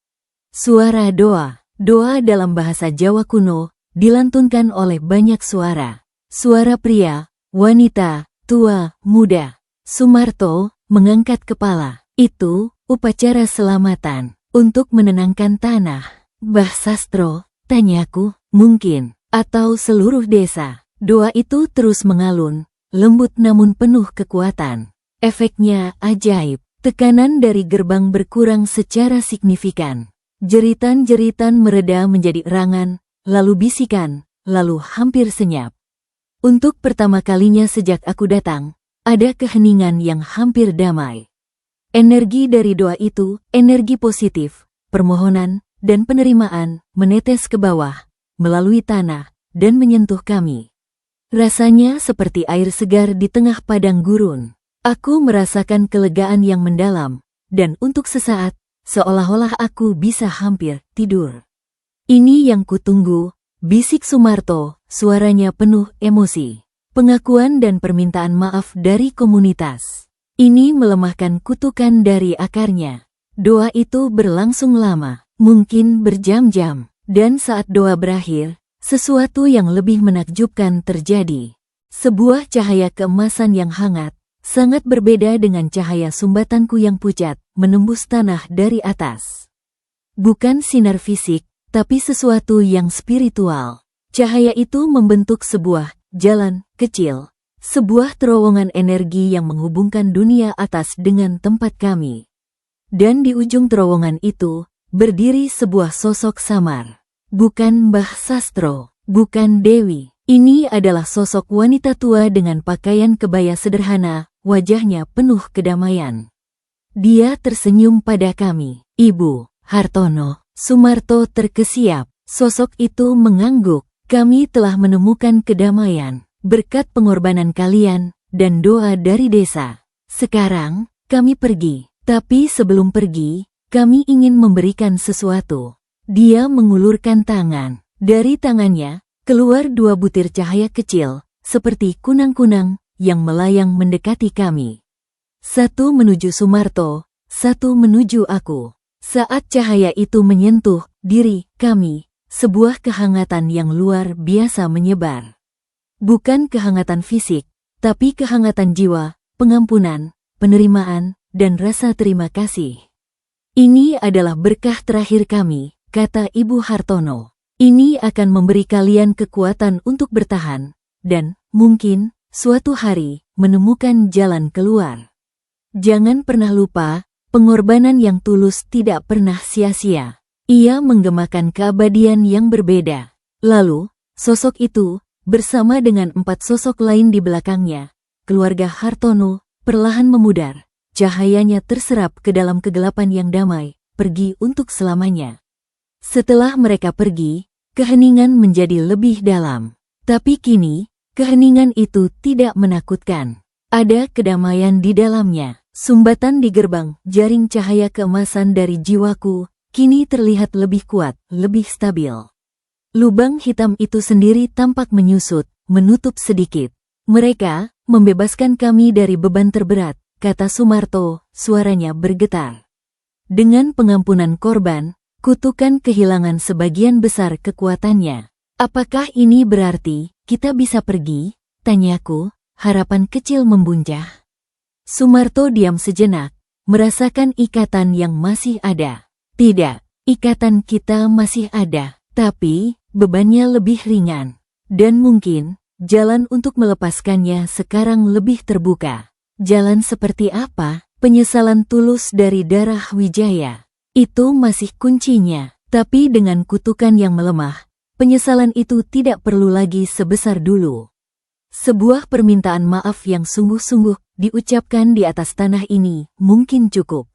Suara doa. Doa dalam bahasa Jawa kuno dilantunkan oleh banyak suara. Suara pria, wanita, tua, muda. Sumarto mengangkat kepala. Itu upacara selamatan untuk menenangkan tanah. Mbah Sastro, tanyaku, mungkin, atau seluruh desa. Doa itu terus mengalun, lembut namun penuh kekuatan. Efeknya ajaib. Tekanan dari gerbang berkurang secara signifikan. Jeritan-jeritan mereda menjadi erangan, lalu bisikan, lalu hampir senyap. Untuk pertama kalinya sejak aku datang, ada keheningan yang hampir damai. Energi dari doa itu, energi positif, permohonan, dan penerimaan, menetes ke bawah, melalui tanah, dan menyentuh kami. Rasanya seperti air segar di tengah padang gurun. Aku merasakan kelegaan yang mendalam, dan untuk sesaat, seolah-olah aku bisa hampir tidur. Ini yang kutunggu, bisik Sumarto, suaranya penuh emosi. Pengakuan dan permintaan maaf dari komunitas. Ini melemahkan kutukan dari akarnya. Doa itu berlangsung lama, mungkin berjam-jam, dan saat doa berakhir, sesuatu yang lebih menakjubkan terjadi. Sebuah cahaya keemasan yang hangat, sangat berbeda dengan cahaya sumbatanku yang pucat, menembus tanah dari atas. Bukan sinar fisik, tapi sesuatu yang spiritual. Cahaya itu membentuk sebuah jalan kecil, sebuah terowongan energi yang menghubungkan dunia atas dengan tempat kami. Dan di ujung terowongan itu, berdiri sebuah sosok samar. Bukan Mbah Sastro, bukan Dewi. Ini adalah sosok wanita tua dengan pakaian kebaya sederhana, wajahnya penuh kedamaian. Dia tersenyum pada kami. Ibu Hartono. Sumarto terkesiap. Sosok itu mengangguk. Kami telah menemukan kedamaian, berkat pengorbanan kalian, dan doa dari desa. Sekarang, kami pergi. Tapi sebelum pergi, kami ingin memberikan sesuatu. Dia mengulurkan tangan. Dari tangannya, keluar 2 butir cahaya kecil, seperti kunang-kunang, yang melayang mendekati kami. 1 menuju Sumarto, 1 menuju aku. Saat cahaya itu menyentuh diri kami, sebuah kehangatan yang luar biasa menyebar. Bukan kehangatan fisik, tapi kehangatan jiwa, pengampunan, penerimaan, dan rasa terima kasih. Ini adalah berkah terakhir kami, kata Ibu Hartono. Ini akan memberi kalian kekuatan untuk bertahan, dan, mungkin, suatu hari, menemukan jalan keluar. Jangan pernah lupa, pengorbanan yang tulus tidak pernah sia-sia. Ia menggemakan keabadian yang berbeda. Lalu, sosok itu, bersama dengan 4 sosok lain di belakangnya, keluarga Hartono, perlahan memudar. Cahayanya terserap ke dalam kegelapan yang damai, pergi untuk selamanya. Setelah mereka pergi, keheningan menjadi lebih dalam. Tapi kini, keheningan itu tidak menakutkan. Ada kedamaian di dalamnya. Sumbatan di gerbang, jaring cahaya keemasan dari jiwaku, kini terlihat lebih kuat, lebih stabil. Lubang hitam itu sendiri tampak menyusut, menutup sedikit. Mereka membebaskan kami dari beban terberat, kata Sumarto, suaranya bergetar. Dengan pengampunan korban, kutukan kehilangan sebagian besar kekuatannya. Apakah ini berarti kita bisa pergi? Tanyaku, harapan kecil membuncah. Sumarto diam sejenak, merasakan ikatan yang masih ada. Tidak, ikatan kita masih ada, tapi bebannya lebih ringan. Dan mungkin, jalan untuk melepaskannya sekarang lebih terbuka. Jalan seperti apa? Penyesalan tulus dari darah Wijaya. Itu masih kuncinya, tapi dengan kutukan yang melemah, penyesalan itu tidak perlu lagi sebesar dulu. Sebuah permintaan maaf yang sungguh-sungguh diucapkan di atas tanah ini mungkin cukup.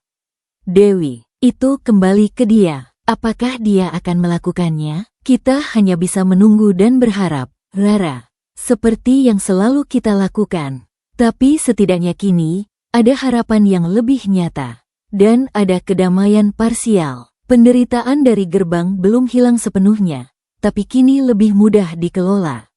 Dewi, itu kembali ke dia. Apakah dia akan melakukannya? Kita hanya bisa menunggu dan berharap, Rara. Seperti yang selalu kita lakukan. Tapi setidaknya kini, ada harapan yang lebih nyata. Dan ada kedamaian parsial. Penderitaan dari gerbang belum hilang sepenuhnya, tapi kini lebih mudah dikelola.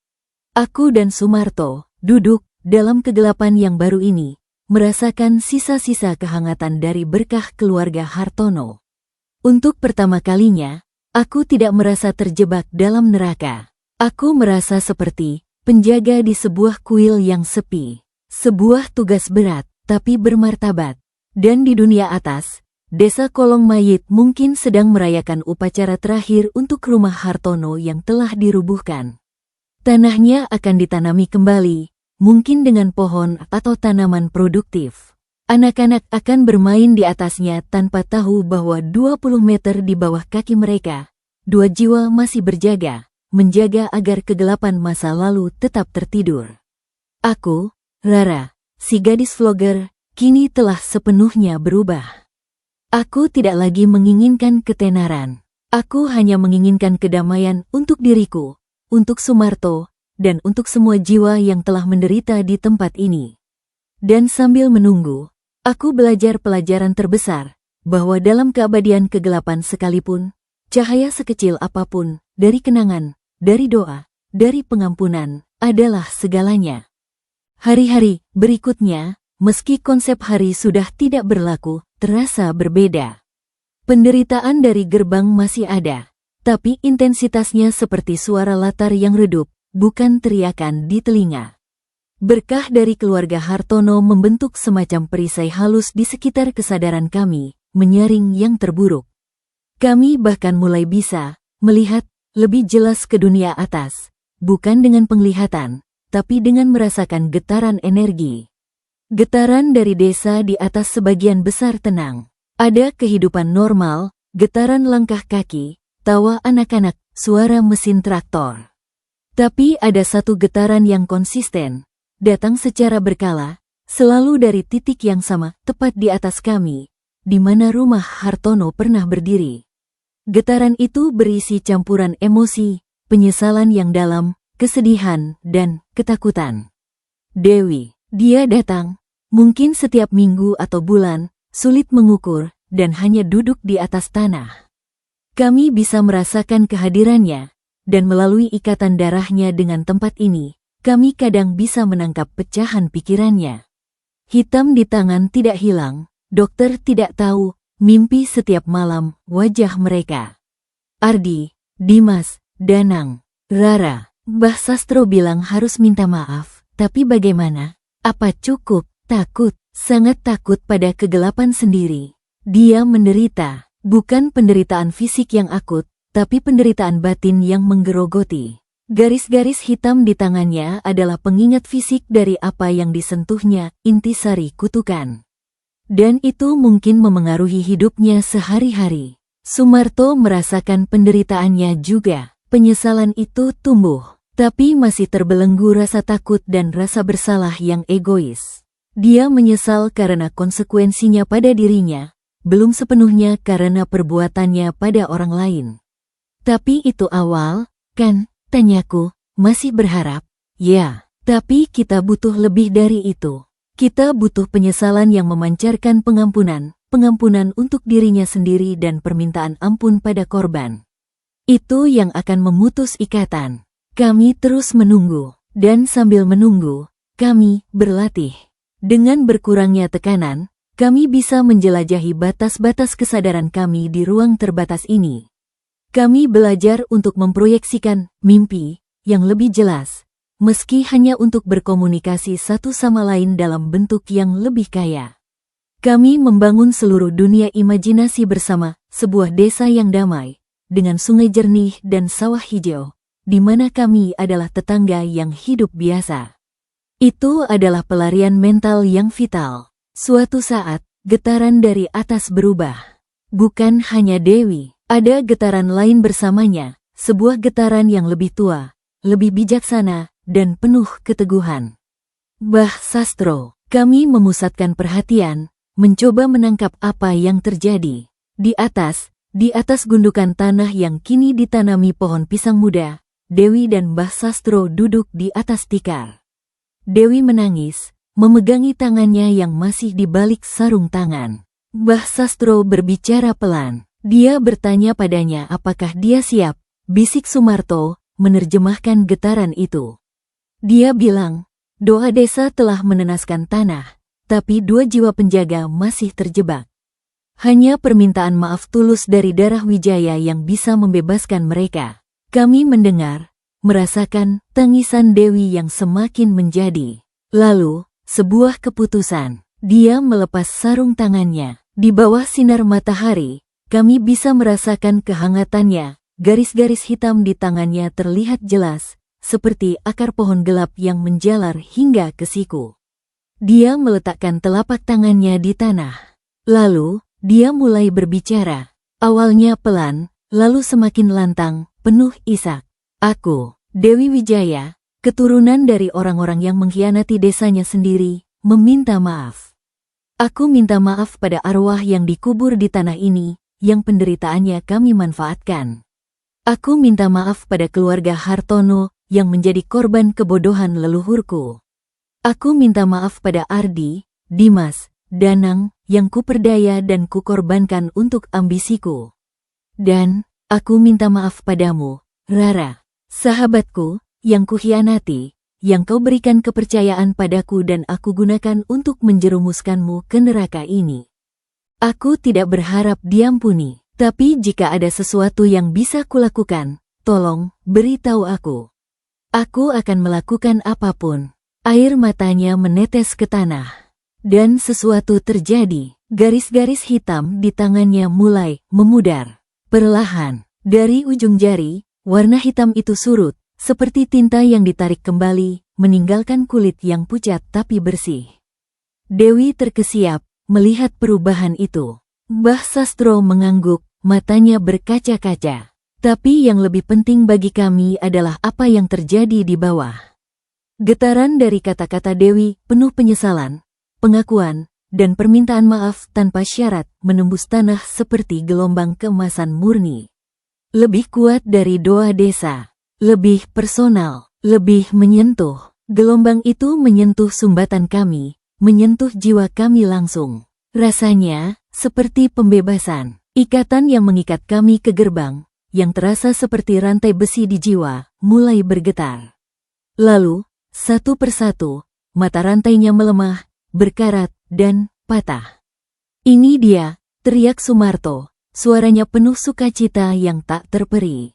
Aku dan Sumarto duduk dalam kegelapan yang baru ini, merasakan sisa-sisa kehangatan dari berkah keluarga Hartono. Untuk pertama kalinya, aku tidak merasa terjebak dalam neraka. Aku merasa seperti penjaga di sebuah kuil yang sepi. Sebuah tugas berat, tapi bermartabat. Dan di dunia atas, Desa Kolong Mayit mungkin sedang merayakan upacara terakhir untuk rumah Hartono yang telah dirubuhkan. Tanahnya akan ditanami kembali, mungkin dengan pohon atau tanaman produktif. Anak-anak akan bermain di atasnya tanpa tahu bahwa 20 meter di bawah kaki mereka, 2 jiwa masih berjaga, menjaga agar kegelapan masa lalu tetap tertidur. Aku, Rara, si gadis vlogger, kini telah sepenuhnya berubah. Aku tidak lagi menginginkan ketenaran. Aku hanya menginginkan kedamaian untuk diriku, untuk Sumarto, dan untuk semua jiwa yang telah menderita di tempat ini. Dan sambil menunggu, aku belajar pelajaran terbesar, bahwa dalam keabadian kegelapan sekalipun, cahaya sekecil apapun, dari kenangan, dari doa, dari pengampunan, adalah segalanya. Hari-hari berikutnya, meski konsep hari sudah tidak berlaku, terasa berbeda. Penderitaan dari gerbang masih ada, tapi intensitasnya seperti suara latar yang redup, bukan teriakan di telinga. Berkah dari keluarga Hartono membentuk semacam perisai halus di sekitar kesadaran kami, menyaring yang terburuk. Kami bahkan mulai bisa melihat lebih jelas ke dunia atas, bukan dengan penglihatan, tapi dengan merasakan getaran energi. Getaran dari desa di atas sebagian besar tenang. Ada kehidupan normal, getaran langkah kaki, tawa anak-anak, suara mesin traktor. Tapi ada satu getaran yang konsisten, datang secara berkala, selalu dari titik yang sama, tepat di atas kami, di mana rumah Hartono pernah berdiri. Getaran itu berisi campuran emosi, penyesalan yang dalam, kesedihan, dan ketakutan. Dewi, dia datang. Mungkin setiap minggu atau bulan, sulit mengukur, dan hanya duduk di atas tanah. Kami bisa merasakan kehadirannya, dan melalui ikatan darahnya dengan tempat ini, kami kadang bisa menangkap pecahan pikirannya. Hitam di tangan tidak hilang, dokter tidak tahu, mimpi setiap malam, wajah mereka. Ardi, Dimas, Danang, Rara, Mbah Sastro bilang harus minta maaf, tapi bagaimana? Apa cukup? Takut, sangat takut pada kegelapan sendiri. Dia menderita, bukan penderitaan fisik yang akut, tapi penderitaan batin yang menggerogoti. Garis-garis hitam di tangannya adalah pengingat fisik dari apa yang disentuhnya, intisari kutukan. Dan itu mungkin memengaruhi hidupnya sehari-hari. Sumarto merasakan penderitaannya juga. Penyesalan itu tumbuh, tapi masih terbelenggu rasa takut dan rasa bersalah yang egois. Dia menyesal karena konsekuensinya pada dirinya, belum sepenuhnya karena perbuatannya pada orang lain. Tapi itu awal, kan? Tanyaku, masih berharap? Ya, tapi kita butuh lebih dari itu. Kita butuh penyesalan yang memancarkan pengampunan untuk dirinya sendiri dan permintaan ampun pada korban. Itu yang akan memutus ikatan. Kami terus menunggu, dan sambil menunggu, kami berlatih. Dengan berkurangnya tekanan, kami bisa menjelajahi batas-batas kesadaran kami di ruang terbatas ini. Kami belajar untuk memproyeksikan mimpi yang lebih jelas, meski hanya untuk berkomunikasi satu sama lain dalam bentuk yang lebih kaya. Kami membangun seluruh dunia imajinasi bersama, sebuah desa yang damai, dengan sungai jernih dan sawah hijau, di mana kami adalah tetangga yang hidup biasa. Itu adalah pelarian mental yang vital. Suatu saat, getaran dari atas berubah. Bukan hanya Dewi, ada getaran lain bersamanya, sebuah getaran yang lebih tua, lebih bijaksana, dan penuh keteguhan. Mbah Sastro, kami memusatkan perhatian, mencoba menangkap apa yang terjadi. Di atas gundukan tanah yang kini ditanami pohon pisang muda, Dewi dan Mbah Sastro duduk di atas tikar. Dewi menangis, memegangi tangannya yang masih di balik sarung tangan. Mbah Sastro berbicara pelan. Dia bertanya padanya apakah dia siap, bisik Sumarto, menerjemahkan getaran itu. Dia bilang, doa desa telah menenaskan tanah, tapi dua jiwa penjaga masih terjebak. Hanya permintaan maaf tulus dari darah Wijaya yang bisa membebaskan mereka. Kami mendengar, merasakan tangisan Dewi yang semakin menjadi. Lalu, sebuah keputusan. Dia melepas sarung tangannya. Di bawah sinar matahari, kami bisa merasakan kehangatannya. Garis-garis hitam di tangannya terlihat jelas, seperti akar pohon gelap yang menjalar hingga ke siku. Dia meletakkan telapak tangannya di tanah. Lalu, dia mulai berbicara. Awalnya pelan, lalu semakin lantang, penuh isak. Aku, Dewi Wijaya, keturunan dari orang-orang yang mengkhianati desanya sendiri, meminta maaf. Aku minta maaf pada arwah yang dikubur di tanah ini, yang penderitaannya kami manfaatkan. Aku minta maaf pada keluarga Hartono yang menjadi korban kebodohan leluhurku. Aku minta maaf pada Ardi, Dimas, Danang yang kuperdaya dan kukorbankan untuk ambisiku. Dan aku minta maaf padamu, Rara, sahabatku, yang kukhianati, yang kau berikan kepercayaan padaku dan aku gunakan untuk menjerumuskanmu ke neraka ini. Aku tidak berharap diampuni. Tapi jika ada sesuatu yang bisa kulakukan, tolong, beritahu aku. Aku akan melakukan apapun. Air matanya menetes ke tanah. Dan sesuatu terjadi. Garis-garis hitam di tangannya mulai memudar. Perlahan, dari ujung jari, warna hitam itu surut, seperti tinta yang ditarik kembali, meninggalkan kulit yang pucat tapi bersih. Dewi terkesiap, melihat perubahan itu. Mbah Sastro mengangguk, matanya berkaca-kaca. Tapi yang lebih penting bagi kami adalah apa yang terjadi di bawah. Getaran dari kata-kata Dewi penuh penyesalan, pengakuan, dan permintaan maaf tanpa syarat menembus tanah seperti gelombang keemasan murni. Lebih kuat dari doa desa, lebih personal, lebih menyentuh. Gelombang itu menyentuh sumbatan kami, menyentuh jiwa kami langsung. Rasanya seperti pembebasan, ikatan yang mengikat kami ke gerbang, yang terasa seperti rantai besi di jiwa, mulai bergetar. Lalu, satu persatu, mata rantainya melemah, berkarat, dan patah. Ini dia, teriak Sumarto, suaranya penuh sukacita yang tak terperi.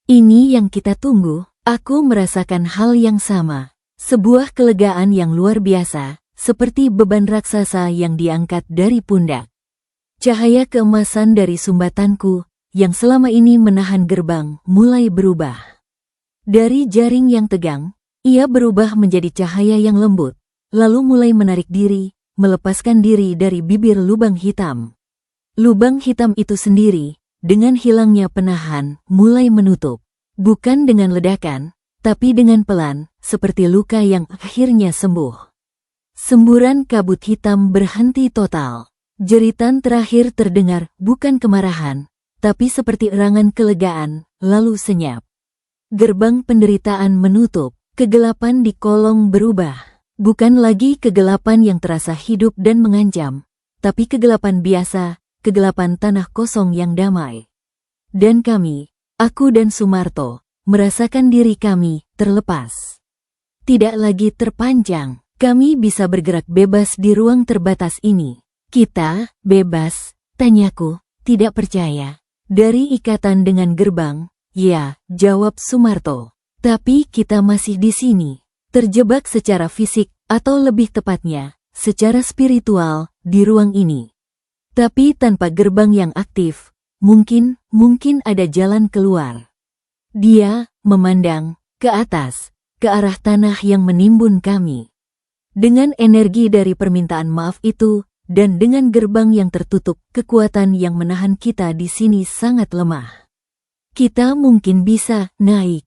Ini yang kita tunggu, aku merasakan hal yang sama, sebuah kelegaan yang luar biasa, seperti beban raksasa yang diangkat dari pundak. Cahaya keemasan dari sumbatanku, yang selama ini menahan gerbang, mulai berubah. Dari jaring yang tegang, ia berubah menjadi cahaya yang lembut, lalu mulai menarik diri, melepaskan diri dari bibir lubang hitam. Lubang hitam itu sendiri, dengan hilangnya penahan, mulai menutup. Bukan dengan ledakan, tapi dengan pelan, seperti luka yang akhirnya sembuh. Semburan kabut hitam berhenti total. Jeritan terakhir terdengar, bukan kemarahan, tapi seperti erangan kelegaan, lalu senyap. Gerbang penderitaan menutup, kegelapan di kolong berubah. Bukan lagi kegelapan yang terasa hidup dan mengancam, tapi kegelapan biasa, kegelapan tanah kosong yang damai. Dan kami, aku dan Sumarto, merasakan diri kami terlepas. Tidak lagi terpanjang. Kami bisa bergerak bebas di ruang terbatas ini. Kita, bebas, tanyaku, tidak percaya. Dari ikatan dengan gerbang, ya, jawab Sumarto. Tapi kita masih di sini, terjebak secara fisik, atau lebih tepatnya, secara spiritual, di ruang ini. Tapi tanpa gerbang yang aktif, mungkin ada jalan keluar. Dia memandang ke atas, ke arah tanah yang menimbun kami. Dengan energi dari permintaan maaf itu, dan dengan gerbang yang tertutup, kekuatan yang menahan kita di sini sangat lemah. Kita mungkin bisa naik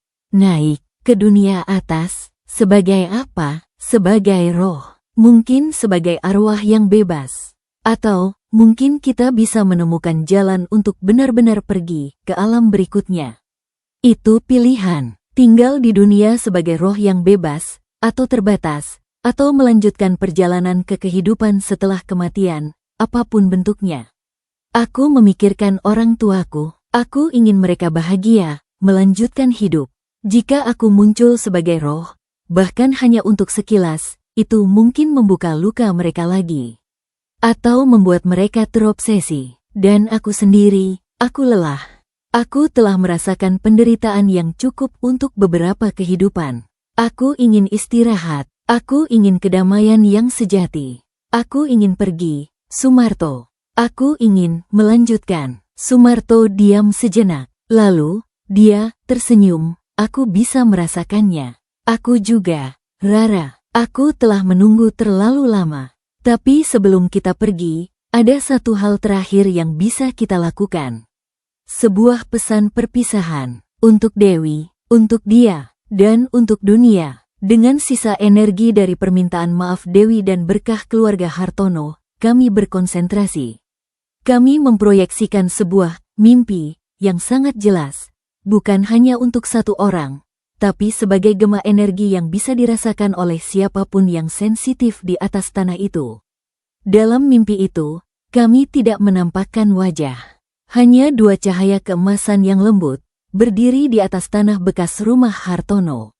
ke dunia atas, sebagai apa? Sebagai roh. Mungkin sebagai arwah yang bebas. Atau, mungkin kita bisa menemukan jalan untuk benar-benar pergi ke alam berikutnya. Itu pilihan, tinggal di dunia sebagai roh yang bebas, atau terbatas, atau melanjutkan perjalanan ke kehidupan setelah kematian, apapun bentuknya. Aku memikirkan orang tuaku, aku ingin mereka bahagia, melanjutkan hidup. Jika aku muncul sebagai roh, bahkan hanya untuk sekilas, itu mungkin membuka luka mereka lagi. Atau membuat mereka terobsesi. Dan aku sendiri, aku lelah. Aku telah merasakan penderitaan yang cukup untuk beberapa kehidupan. Aku ingin istirahat. Aku ingin kedamaian yang sejati. Aku ingin pergi, Sumarto. Aku ingin melanjutkan. Sumarto diam sejenak. Lalu, dia tersenyum. Aku bisa merasakannya. Aku juga, Rara. Aku telah menunggu terlalu lama. Tapi sebelum kita pergi, ada satu hal terakhir yang bisa kita lakukan. Sebuah pesan perpisahan. Untuk Dewi, untuk dia, dan untuk dunia. Dengan sisa energi dari permintaan maaf Dewi dan berkah keluarga Hartono, kami berkonsentrasi. Kami memproyeksikan sebuah mimpi yang sangat jelas, bukan hanya untuk satu orang, tapi sebagai gema energi yang bisa dirasakan oleh siapapun yang sensitif di atas tanah itu. Dalam mimpi itu, kami tidak menampakkan wajah. Hanya dua cahaya keemasan yang lembut, berdiri di atas tanah bekas rumah Hartono.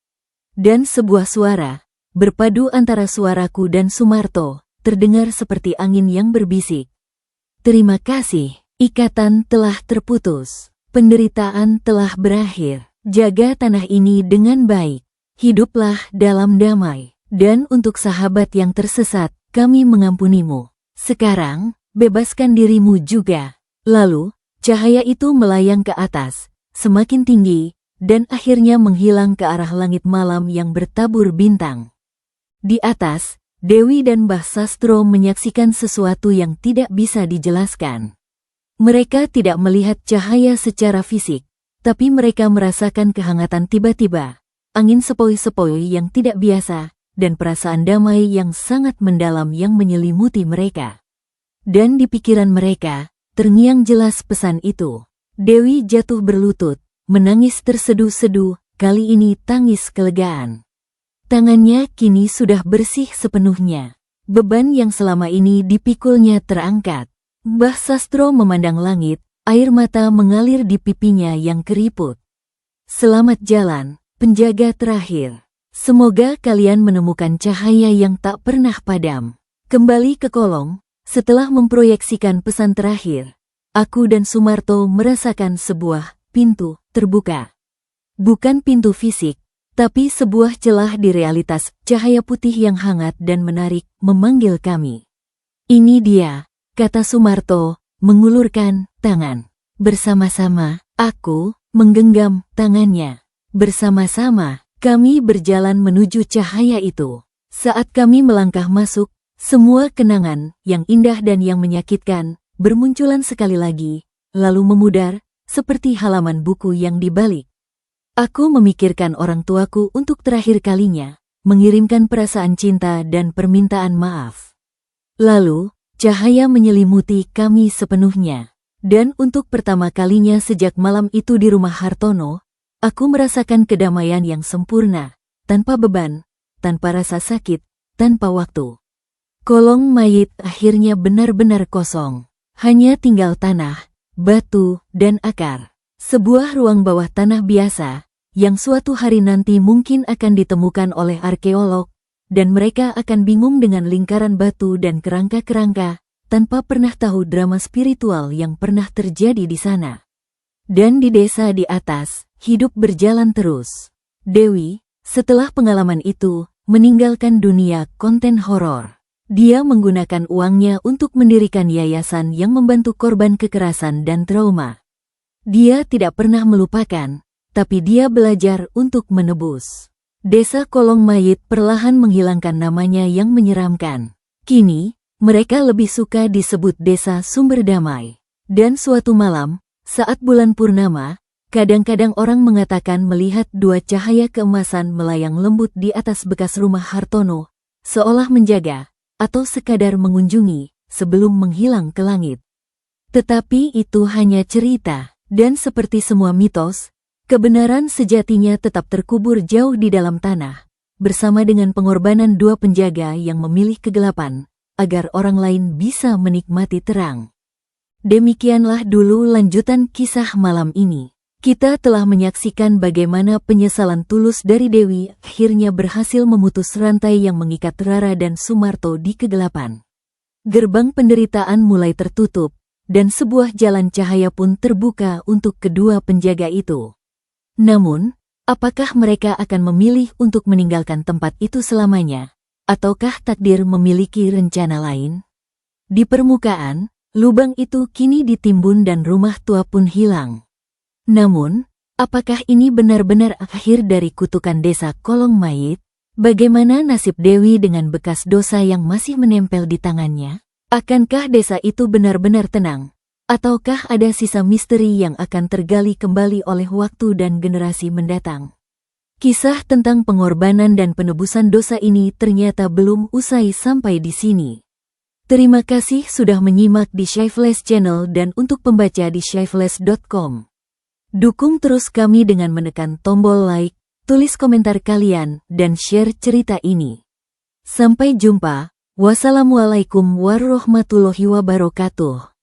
Dan sebuah suara, berpadu antara suaraku dan Sumarto, terdengar seperti angin yang berbisik. Terima kasih, ikatan telah terputus, penderitaan telah berakhir, jaga tanah ini dengan baik, hiduplah dalam damai, dan untuk sahabat yang tersesat, kami mengampunimu. Sekarang, bebaskan dirimu juga. Lalu, cahaya itu melayang ke atas, semakin tinggi, dan akhirnya menghilang ke arah langit malam yang bertabur bintang. Di atas, Dewi dan Mbah Sastro menyaksikan sesuatu yang tidak bisa dijelaskan. Mereka tidak melihat cahaya secara fisik, tapi mereka merasakan kehangatan tiba-tiba, angin sepoi-sepoi yang tidak biasa, dan perasaan damai yang sangat mendalam yang menyelimuti mereka. Dan di pikiran mereka, terngiang jelas pesan itu. Dewi jatuh berlutut, menangis terseduh-seduh, kali ini tangis kelegaan. Tangannya kini sudah bersih sepenuhnya. Beban yang selama ini dipikulnya terangkat. Mbah Sastro memandang langit, air mata mengalir di pipinya yang keriput. Selamat jalan, penjaga terakhir. Semoga kalian menemukan cahaya yang tak pernah padam. Kembali ke kolong, setelah memproyeksikan pesan terakhir, aku dan Sumarto merasakan sebuah pintu terbuka. Bukan pintu fisik, tapi sebuah celah di realitas, cahaya putih yang hangat dan menarik, memanggil kami. Ini dia, kata Sumarto, mengulurkan tangan. Bersama-sama, aku menggenggam tangannya. Bersama-sama, kami berjalan menuju cahaya itu. Saat kami melangkah masuk, semua kenangan yang indah dan yang menyakitkan bermunculan sekali lagi, lalu memudar, seperti halaman buku yang dibalik. Aku memikirkan orang tuaku untuk terakhir kalinya, mengirimkan perasaan cinta dan permintaan maaf. Lalu, cahaya menyelimuti kami sepenuhnya. Dan untuk pertama kalinya sejak malam itu di rumah Hartono, aku merasakan kedamaian yang sempurna, tanpa beban, tanpa rasa sakit, tanpa waktu. Kolong mayit akhirnya benar-benar kosong. Hanya tinggal tanah, batu, dan akar. Sebuah ruang bawah tanah biasa, yang suatu hari nanti mungkin akan ditemukan oleh arkeolog, dan mereka akan bingung dengan lingkaran batu dan kerangka-kerangka, tanpa pernah tahu drama spiritual yang pernah terjadi di sana. Dan di desa di atas, hidup berjalan terus. Dewi, setelah pengalaman itu, meninggalkan dunia konten horor. Dia menggunakan uangnya untuk mendirikan yayasan yang membantu korban kekerasan dan trauma. Dia tidak pernah melupakan, tapi dia belajar untuk menebus. Desa Kolong Mayit perlahan menghilangkan namanya yang menyeramkan. Kini, mereka lebih suka disebut Desa Sumber Damai. Dan suatu malam, saat bulan purnama, kadang-kadang orang mengatakan melihat dua cahaya keemasan melayang lembut di atas bekas rumah Hartono, seolah menjaga, atau sekadar mengunjungi, sebelum menghilang ke langit. Tetapi itu hanya cerita, dan seperti semua mitos, kebenaran sejatinya tetap terkubur jauh di dalam tanah, bersama dengan pengorbanan dua penjaga yang memilih kegelapan, agar orang lain bisa menikmati terang. Demikianlah dulu lanjutan kisah malam ini. Kita telah menyaksikan bagaimana penyesalan tulus dari Dewi akhirnya berhasil memutus rantai yang mengikat Rara dan Sumarto di kegelapan. Gerbang penderitaan mulai tertutup, dan sebuah jalan cahaya pun terbuka untuk kedua penjaga itu. Namun, apakah mereka akan memilih untuk meninggalkan tempat itu selamanya, ataukah takdir memiliki rencana lain? Di permukaan, lubang itu kini ditimbun dan rumah tua pun hilang. Namun, apakah ini benar-benar akhir dari kutukan desa Kolong Mayit? Bagaimana nasib Dewi dengan bekas dosa yang masih menempel di tangannya? Akankah desa itu benar-benar tenang? Ataukah ada sisa misteri yang akan tergali kembali oleh waktu dan generasi mendatang? Kisah tentang pengorbanan dan penebusan dosa ini ternyata belum usai sampai di sini. Terima kasih sudah menyimak di Shyflash Channel dan untuk pembaca di shyflash.com. Dukung terus kami dengan menekan tombol like, tulis komentar kalian, dan share cerita ini. Sampai jumpa. Wassalamualaikum warahmatullahi wabarakatuh.